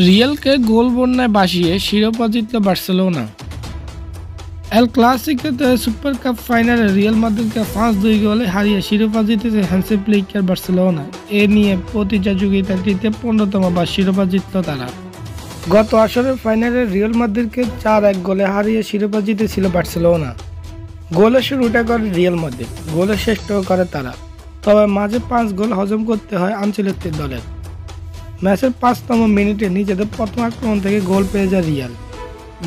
রিয়ালকে গোল বন্যায় ভাসিয়ে শিরোপা জিতল বার্সেলোনা। এল ক্লাসিকোতে সুপার কাপ ফাইনালে রিয়াল মাদ্রিদকে 5-2 গোলে হারিয়ে শিরোপা জিতেছে হ্যান্সি ফ্লিকের বার্সেলোনা। এ নিয়ে প্রতিযোগিতার 15তম বার শিরোপা জিতল তারা। গত আসরের ফাইনালে রিয়াল মাদ্রিদকে 4-1 গোলে হারিয়ে শিরোপা জিতেছিল বার্সেলোনা। গোলের শুরুটা করে রিয়াল মাদ্রিদ, গোলের শেষটাও করে তারা। তবে মাঝে 5 গোল হজম করতে হয় আনচেলত্তির দলের। ম্যাচের 5তম মিনিটে নিজেদের প্রথম আক্রমণ থেকে গোল পেয়ে যায় রিয়াল।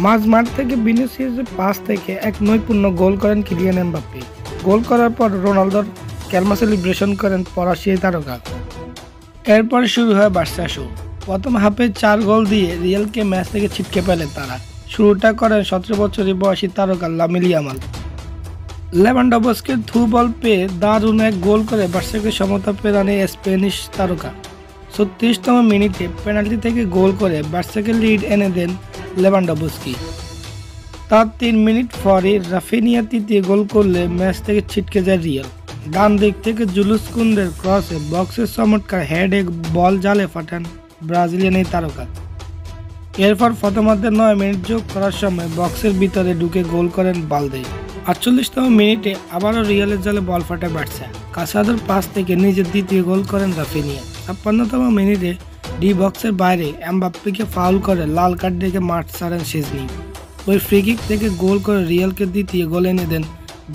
মাঝমাঠ থেকে ভিনিসিয়াসের পাস থেকে এক নৈপুণ্য গোল করেন কিলিয়ান এমবাপ্পে। গোল করার পর রোনালদোর ক্যালমা সেলিব্রেশন করেন ফরাসি তারকা। এরপর শুরু হয় বার্সা শো। প্রথম হাফে 4 গোল দিয়ে রিয়ালকে ম্যাচ থেকে ছিটকে পেলেন তারা। শুরুটা করেন 17 বছরের বয়সী তারকা লামিন ইয়ামাল। লেভানডস্কির থ্রু বল পেয়ে দারুণ এক গোল করে বার্সাকে সমতা পেরানে স্প্যানিশ তারকা। 36তম মিনিটে পেনাল্টি থেকে গোল করে বার্সাকে লিড এনে দেন লেভানডস্কি। তার 3 মিনিট পরে রাফিনিয়া তৃতীয় গোল করলে ম্যাচ থেকে ছিটকে যায় রিয়াল। ডান দিক থেকে জুলুস কুন্দের ক্রসে বক্সের চমৎকার হেডে বল জালে পাঠান ব্রাজিলিয়ান এই তারকা। এরপর প্রথমার্ধে 9 মিনিট যোগ করার সময় বক্সের ভিতরে ঢুকে গোল করেন বালদে। 48তম মিনিটে আবারও রিয়ালের জালে বল ফাটায় বার্সা। কাসাদোর পাস থেকে নিজের দ্বিতীয় গোল করেন রাফিনিয়া। 56তম মিনিটে ডি বক্সের বাইরে এমবাপ্পেকে ফাউল করে লাল কার্ড দেখে মাঠ ছাড়েন শেজনি। ওই ফ্রিকিক থেকে গোল করে রিয়ালকে দ্বিতীয় গোল এনে দেন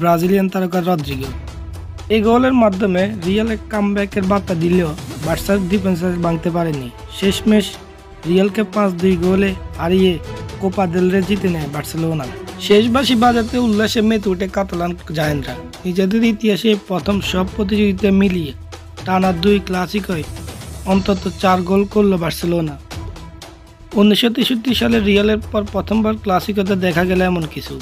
ব্রাজিলিয়ান তারকা রদ্রিগো। এই গোলের মাধ্যমে রিয়াল এক কামব্যাকের বার্তা দিলেও বার্সার ডিফেন্স ভাঙতে পারেনি। শেষমেশ রিয়ালকে 5-2 গোলে হারিয়ে কোপা দেল রে জিতে নেয় বার্সেলোনা। শেষ বাঁশি বাজাতে উল্লাসে মেতে উঠে কাতালান জায়ান্টরা। নিজেদের ইতিহাসে প্রথম সব প্রতিযোগিতা মিলিয়ে টানা 2 ক্লাসিকোয় অন্তত 4 গোল করল বার্সেলোনা। 1963 সালে রিয়ালের পর প্রথমবার ক্লাসিকোতে দেখা গেল এমন কিছু।